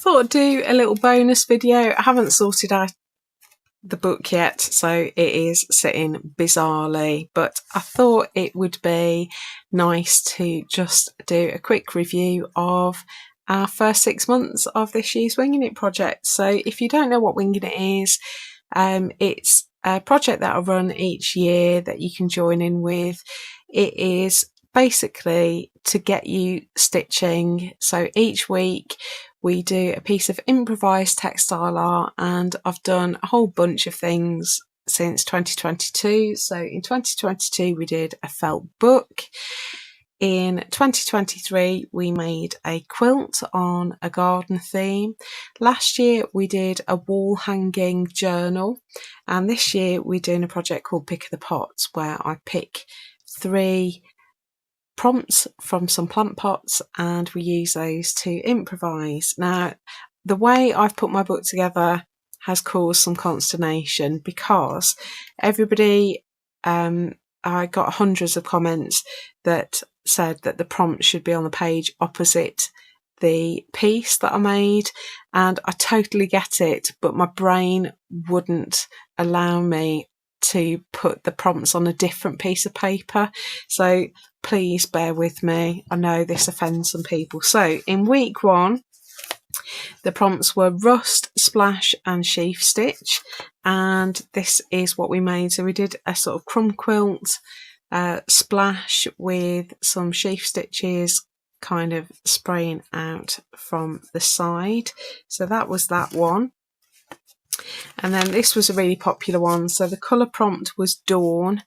thought I'd do a little bonus video. I haven't sorted out the book yet, so it is sitting bizarrely, but I thought it would be nice to just do a quick review of our first 6 months of this year's Winging It project. So if you don't know what Winging It is, it's a project that I run each year that you can join in with. It is basically to get you stitching. So each week we do a piece of improvised textile art, and I've done a whole bunch of things since 2022. So in 2022 we did a felt book. In 2023 we made a quilt on a garden theme. Last year we did a wall hanging journal, and this year we're doing a project called Pick of the Pots, where I pick 3 prompts from some plant pots and we use those to improvise. Now, the way I've put my book together has caused some consternation because everybody, I got hundreds of comments that said that the prompt should be on the page opposite the piece that I made, and I totally get it, but my brain wouldn't allow me to put the prompts on a different piece of paper, so please bear with me. I know this offends some people. So in week 1 the prompts were rust, splash and sheaf stitch, and this is what we made. So we did a sort of crumb quilt splash with some sheaf stitches kind of spraying out from the side. So that was that one. And then this was a really popular one. So the colour prompt was dawn,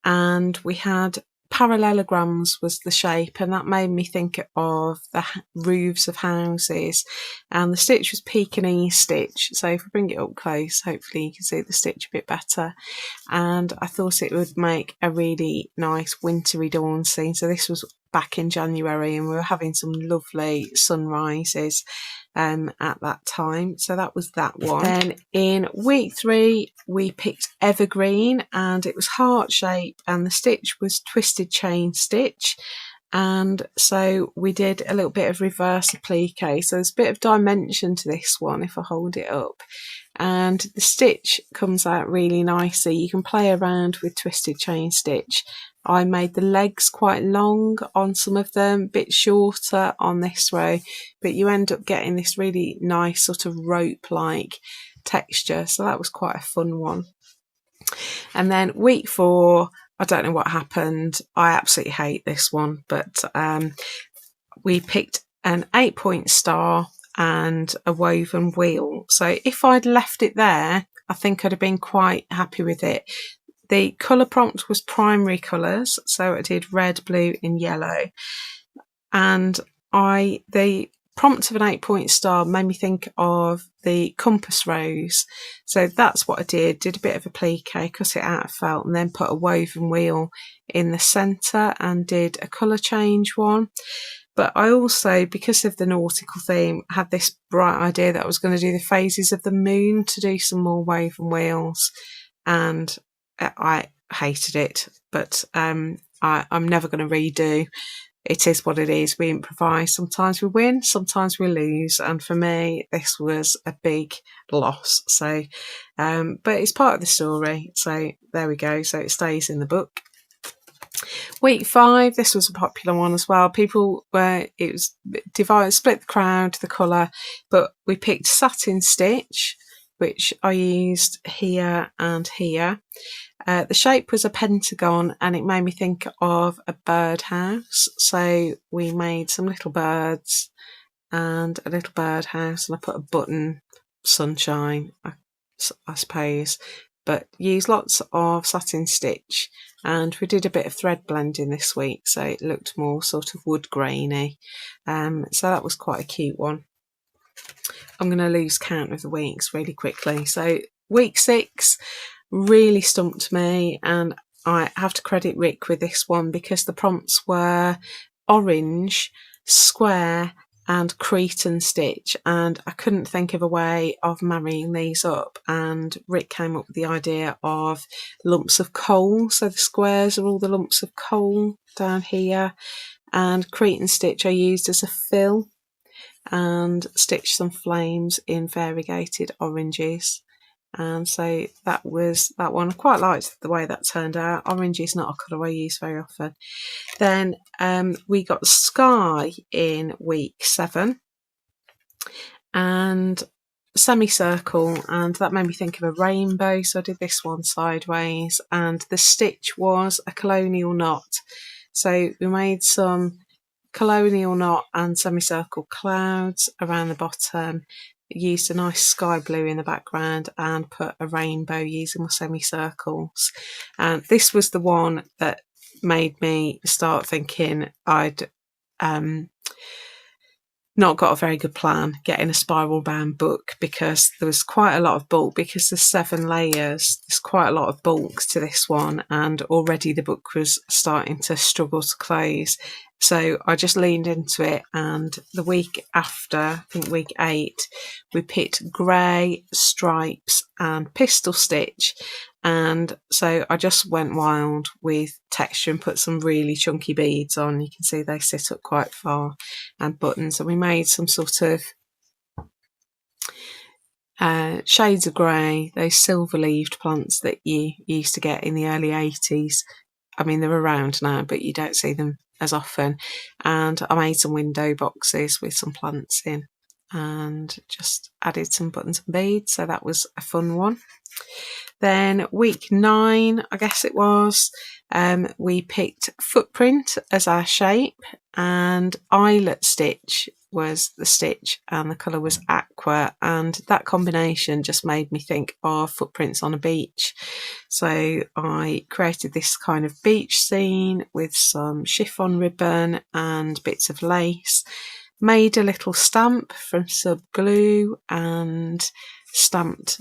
and we had parallelograms was the shape, and that made me think of the roofs of houses, and the stitch was Pekingese stitch. So if we bring it up close, hopefully you can see the stitch a bit better, and I thought it would make a really nice wintry dawn scene. So this was back in January and we were having some lovely sunrises at that time. So that was that one. Then in week 3 we picked evergreen, and it was heart shape, and the stitch was twisted chain stitch, and so we did a little bit of reverse applique. So there's a bit of dimension to this one if I hold it up, and the stitch comes out really nicely. You can play around with twisted chain stitch. I made the legs quite long on some of them, a bit shorter on this row, but you end up getting this really nice sort of rope-like texture. So that was quite a fun one. And then week 4, I don't know what happened. I absolutely hate this one, but we picked an 8-point star and a woven wheel. So if I'd left it there, I think I'd have been quite happy with it. The colour prompt was primary colours, so I did red, blue and yellow, and the prompt of an 8-point star made me think of the compass rose, so that's what I did a bit of applique, cut it out of felt, and then put a woven wheel in the centre and did a colour change one. But I also, because of the nautical theme, had this bright idea that I was going to do the phases of the moon to do some more woven wheels, and I hated it, but I'm never going to redo. It is what it is. We improvise. Sometimes we win, sometimes we lose, and for me this was a big loss. So but it's part of the story, so there we go. So it stays in the book. Week 5, this was a popular one as well. People were, it was divided, split the crowd, the colour, but we picked satin stitch, which I used here and here. The shape was a pentagon, and it made me think of a birdhouse. So we made some little birds and a little birdhouse, and I put a button, sunshine, I suppose, but used lots of satin stitch, and we did a bit of thread blending this week, so it looked more sort of wood grainy. So that was quite a cute one. I'm going to lose count of the weeks really quickly. So week 6 really stumped me, and I have to credit Rick with this one because the prompts were orange, square and Cretan stitch, and I couldn't think of a way of marrying these up, and Rick came up with the idea of lumps of coal. So the squares are all the lumps of coal down here, and Cretan stitch I used as a fill. and stitched some flames in variegated oranges. And so that was that one. I quite liked the way that turned out. Orange is not a colour I use very often. Then we got sky in week 7 and semicircle, and that made me think of a rainbow, so I did this one sideways, and the stitch was a colonial knot. So we made some colonial knot and semicircle clouds around the bottom, used a nice sky blue in the background, and put a rainbow using my semicircles. And this was the one that made me start thinking I'd not got a very good plan getting a spiral bound book, because there was quite a lot of bulk. Because there's 7 layers, there's quite a lot of bulk to this one, and already the book was starting to struggle to close. So I just leaned into it, and the week after, I think week 8, we picked grey, stripes and pistol stitch. And so I just went wild with texture and put some really chunky beads on. You can see they sit up quite far, and buttons. And we made some sort of shades of grey, those silver-leaved plants that you used to get in the early 80s. I mean, they're around now, but you don't see them as often. And I made some window boxes with some plants in, and just added some buttons and beads. So that was a fun one. Then week 9, I guess it was, we picked footprint as our shape, and eyelet stitch was the stitch, and the colour was aqua, and that combination just made me think of footprints on a beach. So I created this kind of beach scene with some chiffon ribbon and bits of lace, made a little stamp from sub glue and stamped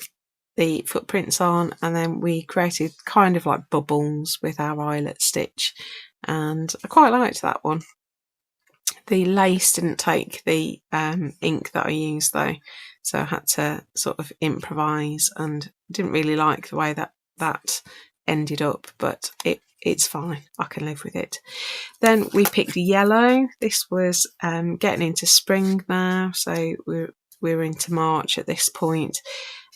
the footprints on, and then we created kind of like bubbles with our eyelet stitch, and I quite liked that one. The lace didn't take the ink that I used though, so I had to sort of improvise, and didn't really like the way that ended up, but it's fine, I can live with it. Then we picked yellow. This was getting into spring now, so we're into March at this point.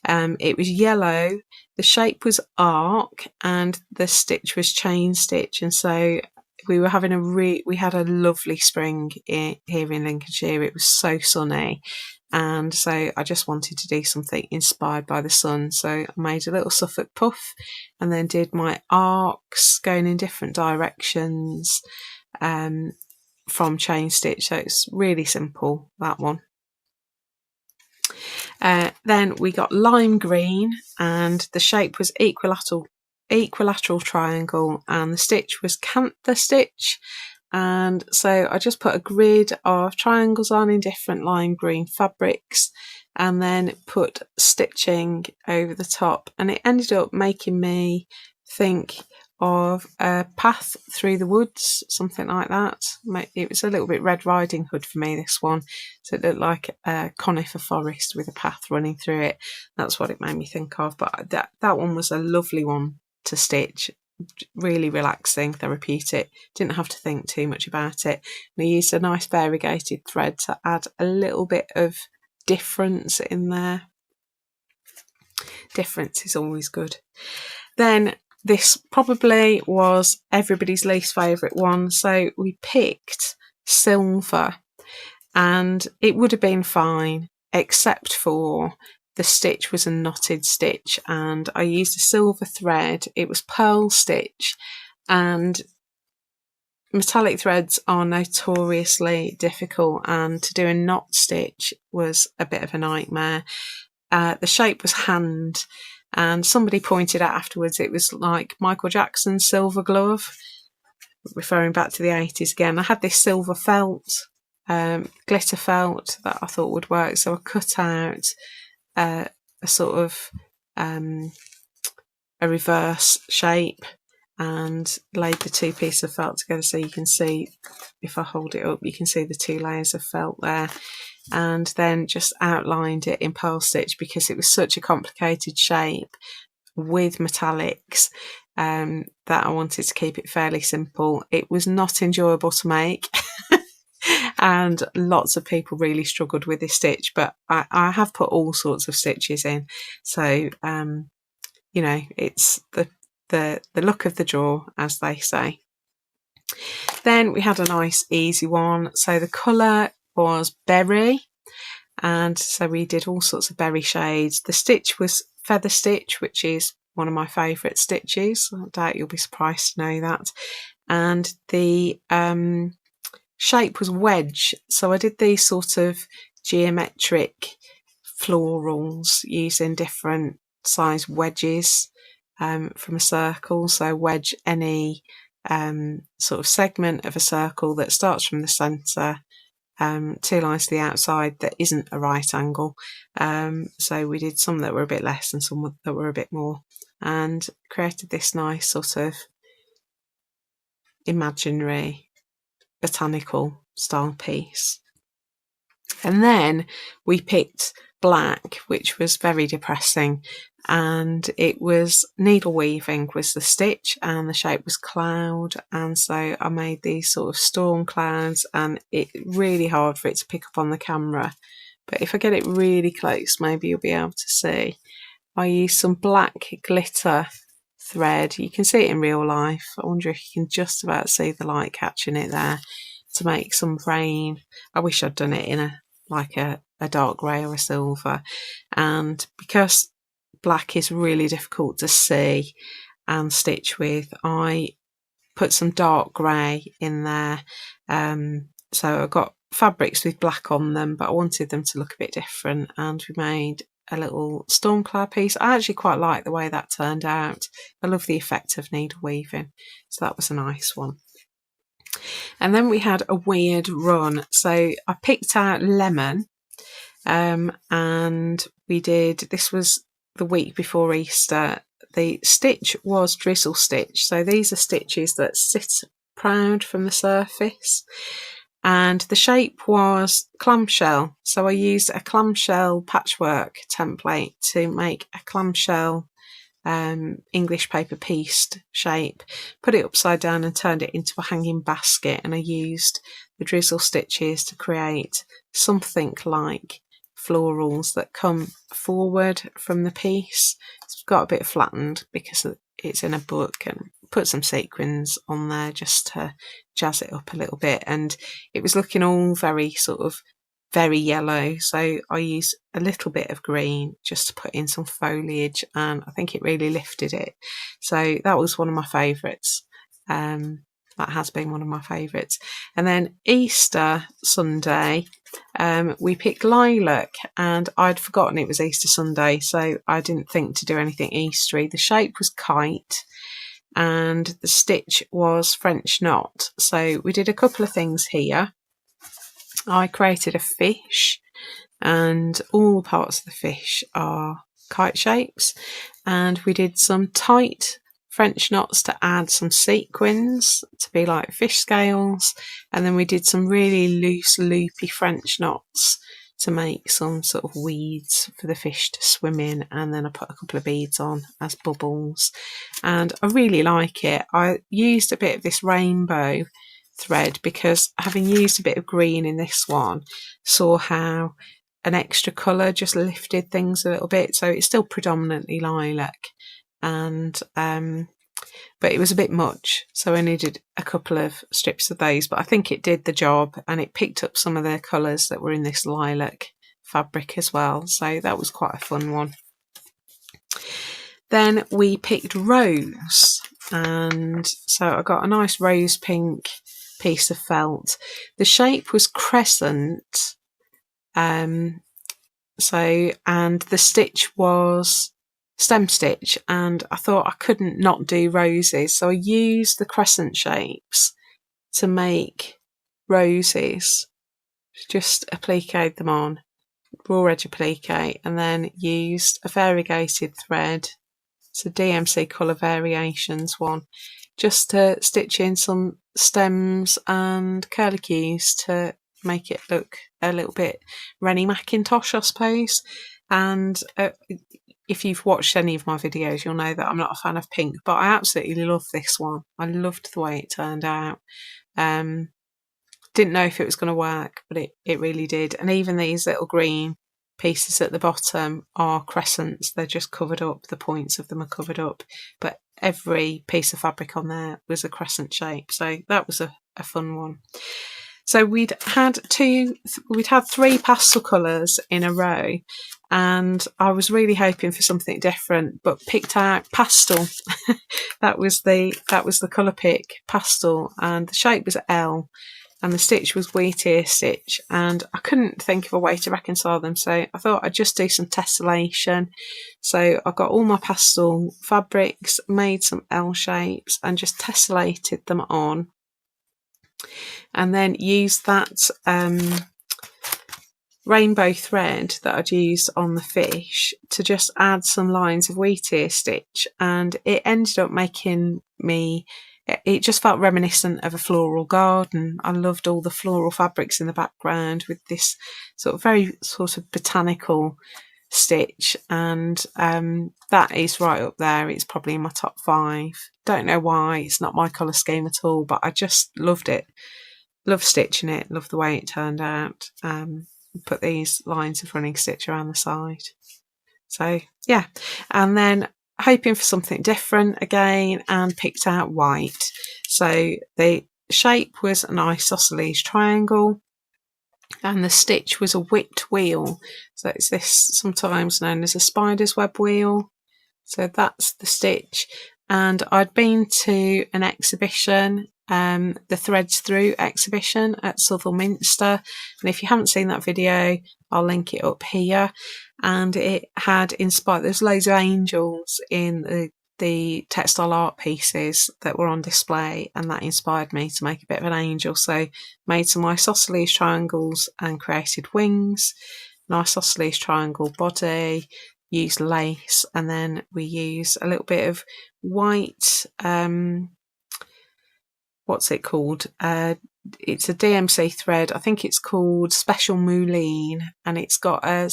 It was yellow, the shape was arc, and the stitch was chain stitch, and so we were having we had a lovely spring here in Lincolnshire. It was so sunny, and so I just wanted to do something inspired by the sun. So I made a little Suffolk puff, and then did my arcs going in different directions from chain stitch. So it's really simple, that one. Then we got lime green, and the shape was equilateral triangle, and the stitch was canther stitch. And so I just put a grid of triangles on in different lime green fabrics, and then put stitching over the top, and it ended up making me think of a path through the woods, something like that. It was a little bit Red Riding Hood for me, this one, so it looked like a conifer forest with a path running through it. That's what it made me think of. But that one was a lovely one to stitch, really relaxing, therapeutic, didn't have to think too much about it. And I used a nice variegated thread to add a little bit of difference in there. Difference is always good. Then this probably was everybody's least favourite one, so we picked silver, and it would have been fine except for the stitch was a knotted stitch, and I used a silver thread. It was pearl stitch, and metallic threads are notoriously difficult, and to do a knot stitch was a bit of a nightmare. The shape was hand, and somebody pointed out afterwards it was like Michael Jackson's silver glove, referring back to the 80s again. I had this silver felt, glitter felt, that I thought would work, so I cut out a sort of a reverse shape and laid the 2 pieces of felt together, so you can see, if I hold it up, you can see the 2 layers of felt there, and then just outlined it in pearl stitch because it was such a complicated shape with metallics that I wanted to keep it fairly simple. It was not enjoyable to make and lots of people really struggled with this stitch, but I have put all sorts of stitches in, so you know, it's the look of the drawer, as they say. Then we had a nice easy one. So the colour was berry, and so we did all sorts of berry shades. The stitch was feather stitch, which is one of my favourite stitches. I doubt you'll be surprised to know that. And the shape was wedge. So I did these sort of geometric florals using different size wedges from a circle. So wedge any sort of segment of a circle that starts from the centre, 2 lines to the outside that isn't a right angle. So we did some that were a bit less and some that were a bit more, and created this nice sort of imaginary botanical style piece. And then we picked black, which was very depressing, and it was needle weaving was the stitch, and the shape was cloud, and so I made these sort of storm clouds, and it's really hard for it to pick up on the camera, but if I get it really close maybe you'll be able to see. I used some black glitter thread. You can see it in real life. I wonder if you can just about see the light catching it there, to make some rain. I wish I'd done it in a dark grey or a silver, and because black is really difficult to see and stitch with, I put some dark grey in there. So I got fabrics with black on them, but I wanted them to look a bit different, and we made a little storm cloud piece. I actually quite like the way that turned out. I love the effect of needle weaving, so that was a nice one. And then we had a weird run. So I picked out lemon, and we did, this was the week before Easter. The stitch was drizzle stitch. So these are stitches that sit proud from the surface. And the shape was clamshell. So I used a clamshell patchwork template to make a clamshell English paper pieced shape, put it upside down and turned it into a hanging basket, and I used the drizzle stitches to create something like florals that come forward from the piece. It's got a bit flattened because it's in a book, and put some sequins on there just to jazz it up a little bit, and it was looking all very sort of very yellow, so I used a little bit of green just to put in some foliage, and I think it really lifted it. So that was one of my favourites. That has been one of my favourites. And then Easter Sunday, we picked lilac, and I'd forgotten it was Easter Sunday, so I didn't think to do anything Eastery. The shape was kite, and the stitch was French knot. So we did a couple of things here. I created a fish, and all parts of the fish are kite shapes, and we did some tight French knots to add some sequins to be like fish scales, and then we did some really loose loopy French knots to make some sort of weeds for the fish to swim in, and then I put a couple of beads on as bubbles, and I really like it. I used a bit of this rainbow thread because, having used a bit of green in this one, saw how an extra colour just lifted things a little bit. So it's still predominantly lilac, and but it was a bit much, so I needed a couple of strips of those, but I think it did the job, and it picked up some of the colours that were in this lilac fabric as well, so that was quite a fun one. Then we picked rose, and so I got a nice rose pink piece of felt. The shape was crescent, and the stitch was stem stitch, and I thought I couldn't not do roses, so I used the crescent shapes to make roses. Just appliqued them on, raw edge applique, and then used a variegated thread, it's a DMC Colour Variations one, just to stitch in some stems and curlicues to make it look a little bit Rennie Mackintosh, I suppose. And if you've watched any of my videos, you'll know that I'm not a fan of pink, but I absolutely love this one. I loved the way it turned out. didn't know if it was going to work, but it really did. And even these little green pieces at the bottom are crescents. They're just covered up. The points of them are covered up. But every piece of fabric on there was a crescent shape. So that was a fun one. So we'd had 3 pastel colours in a row, and I was really hoping for something different, but picked out pastel. that was the colour pick, pastel, and the shape was L, and the stitch was wheat ear stitch, and I couldn't think of a way to reconcile them, so I thought I'd just do some tessellation. So I got all my pastel fabrics, made some L shapes, and just tessellated them on, and then used that rainbow thread that I'd used on the fish to just add some lines of wheat ear stitch, and it ended up making me, it just felt reminiscent of a floral garden. I loved all the floral fabrics in the background with this very botanical stitch, and that is right up there. It's probably in my top 5. Don't know why, it's not my colour scheme at all, but I just loved it. Love stitching it, love the way it turned out. Put these lines of running stitch around the side. So yeah, and then hoping for something different again, and picked out white. So the shape was an isosceles triangle, and the stitch was a whipped wheel. So it's this sometimes known as a spider's web wheel. So that's the stitch. And I'd been to an exhibition, the Threads Through exhibition at Southall Minster, and if you haven't seen that video, I'll link it up here. And it had inspired, there's loads of angels in the textile art pieces that were on display, and that inspired me to make a bit of an angel. So made some isosceles triangles and created wings, an isosceles triangle body, used lace, and then we use a little bit of white, what's it called? It's a DMC thread. I think it's called Special Moulin, and it's got a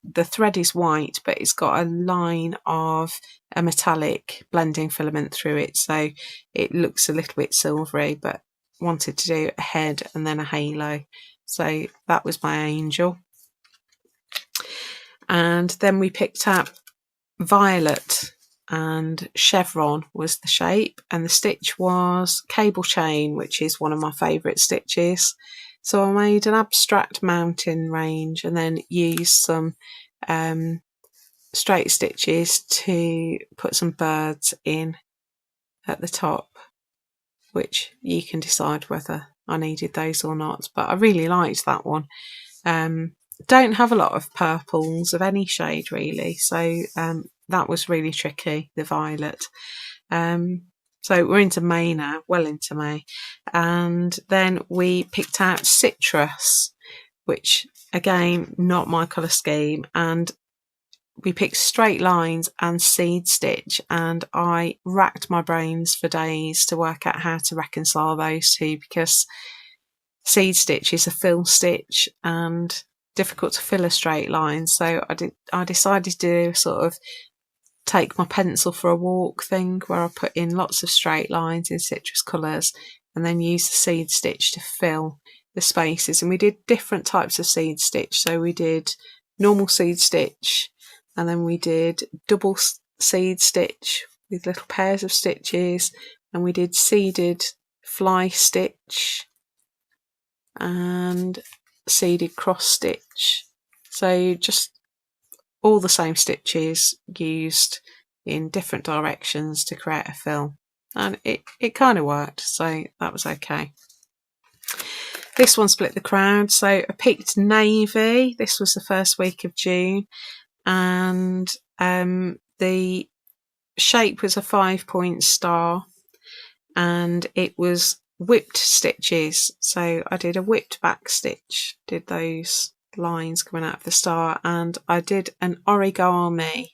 the thread is white, but it's got a line of a metallic blending filament through it, so it looks a little bit silvery, but wanted to do a head and then a halo. So that was my angel. And then we picked up violet, and chevron was the shape, and the stitch was cable chain, which is one of my favourite stitches. So I made an abstract mountain range and then used some straight stitches to put some birds in at the top, which you can decide whether I needed those or not, but I really liked that one. Don't have a lot of purples of any shade really, so that was really tricky, the violet. So we're into May now, well into May, and then we picked out citrus, which again not my colour scheme, and we picked straight lines and seed stitch, and I racked my brains for days to work out how to reconcile those two, because seed stitch is a fill stitch and difficult to fill a straight line. So I decided to take my pencil for a walk thing, where I put in lots of straight lines in citrus colours and then use the seed stitch to fill the spaces. And we did different types of seed stitch. So we did normal seed stitch, and then we did double seed stitch with little pairs of stitches, and we did seeded fly stitch and seeded cross stitch. So just all the same stitches used in different directions to create a fill, and it kind of worked, so that was okay. This one split the crowd, so I picked navy. This was the first week of June, and the shape was a 5-point star, and it was whipped stitches. So I did a whipped back stitch, did those lines coming out of the star, and I did an origami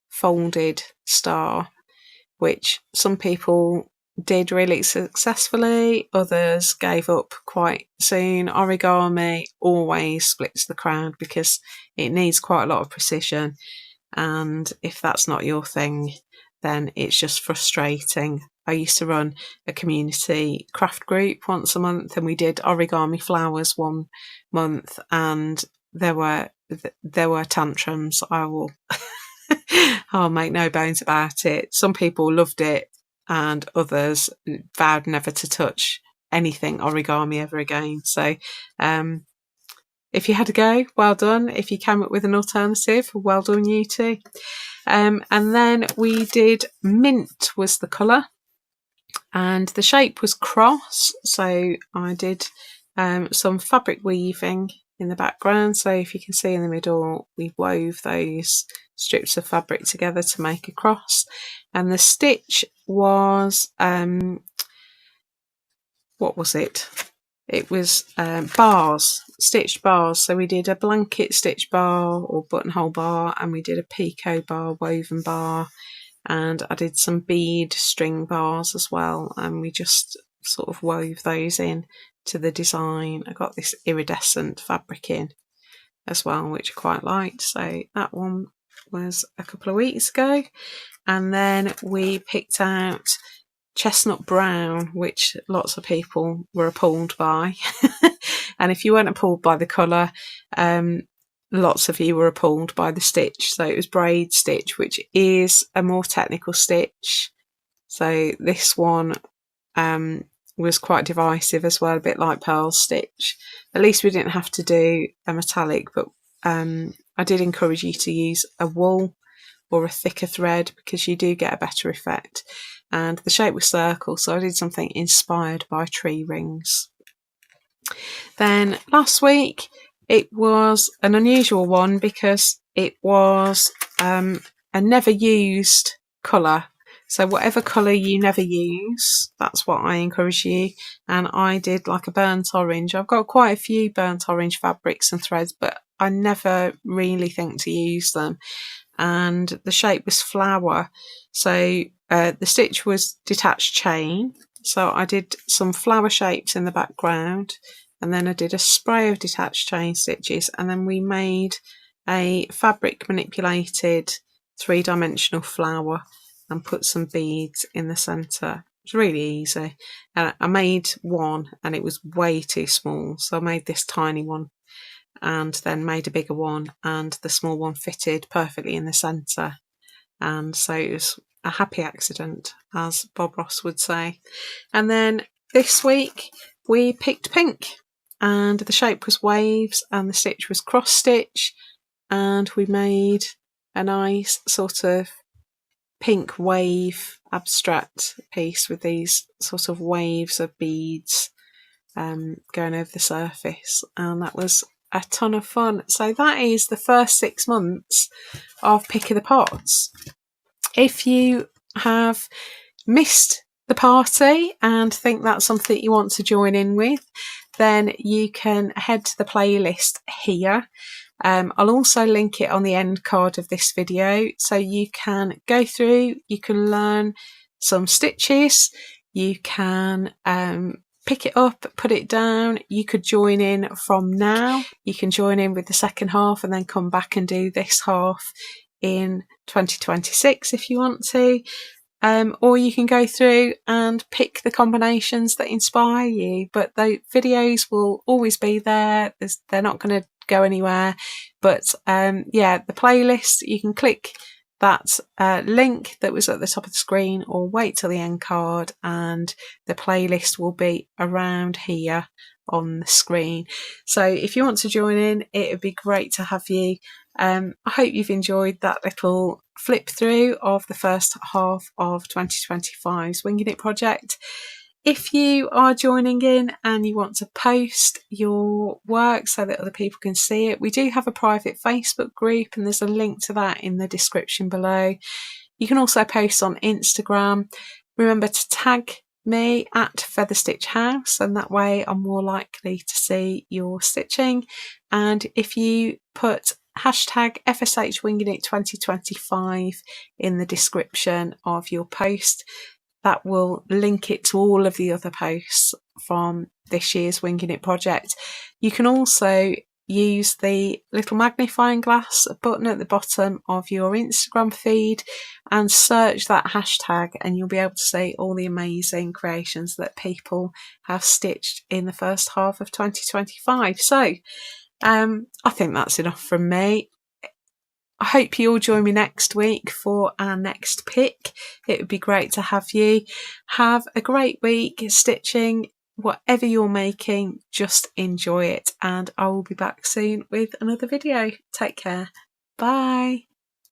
folded star, which some people did really successfully, others gave up quite soon. Origami always splits the crowd because it needs quite a lot of precision, and if that's not your thing, then it's just frustrating. I used to run a community craft group once a month, and we did origami flowers one month, and there were tantrums. I'll make no bones about it. Some people loved it, and others vowed never to touch anything origami ever again. So if you had a go, well done. If you came up with an alternative, well done you too. And then we did mint was the colour, and the shape was cross. So I did some fabric weaving in the background. So if you can see in the middle, we wove those strips of fabric together to make a cross. And the stitch was, what was it? It was bars, stitched bars. So we did a blanket stitch bar or buttonhole bar, and we did a picot bar, woven bar, and I did some bead string bars as well, and we just sort of wove those in to the design. I got this iridescent fabric in as well, which I quite liked. So that one was a couple of weeks ago. And then we picked out Chestnut Brown, which lots of people were appalled by. And if you weren't appalled by the colour, lots of you were appalled by the stitch. So it was braid stitch, which is a more technical stitch. So this one was quite divisive as well, a bit like pearl stitch. At least we didn't have to do a metallic, but I did encourage you to use a wool or a thicker thread, because you do get a better effect. And the shape was circle, so I did something inspired by tree rings. Then last week it was an unusual one, because it was a never used colour. So whatever colour you never use, that's what I encourage you. And I did like a burnt orange. I've got quite a few burnt orange fabrics and threads, but I never really think to use them. And the shape was flower. So the stitch was detached chain. So I did some flower shapes in the background, and then I did a spray of detached chain stitches, and then we made a fabric manipulated 3-dimensional flower and put some beads in the centre. It was really easy. And I made one, and it was way too small, so I made this tiny one, and then made a bigger one, and the small one fitted perfectly in the centre. And so it was a happy accident, as Bob Ross would say. And then this week we picked pink, and the shape was waves, and the stitch was cross stitch, and we made a nice sort of pink wave abstract piece with these sort of waves of beads going over the surface, and that was a ton of fun. So that is the first 6 months of Pick of the Pots. If you have missed the party and think that's something you want to join in with, then you can head to the playlist here. I'll also link it on the end card of this video, so you can go through, you can learn some stitches, you can pick it up, put it down. You could join in from now. You can join in with the second half and then come back and do this half in 2026 if you want to. Or you can go through and pick the combinations that inspire you. But the videos will always be there. They're not going to go anywhere. But yeah, the playlist, you can click that link that was at the top of the screen, or wait till the end card, and the playlist will be around here on the screen. So if you want to join in, it would be great to have you. I hope you've enjoyed that little flip through of the first half of 2025's Winging It project. If you are joining in and you want to post your work so that other people can see it, we do have a private Facebook group, and there's a link to that in the description below. You can also post on Instagram. Remember to tag me at Feather Stitch House, and that way I'm more likely to see your stitching. And if you put hashtag FSH Winging It 2025 in the description of your post, that will link it to all of the other posts from this year's Winging It project. You can also use the little magnifying glass button at the bottom of your Instagram feed and search that hashtag, and you'll be able to see all the amazing creations that people have stitched in the first half of 2025. So I think that's enough from me. I hope you all join me next week for our next pick. It would be great to have you. Have a great week stitching. Whatever you're making, just enjoy it, and I will be back soon with another video. Take care. Bye.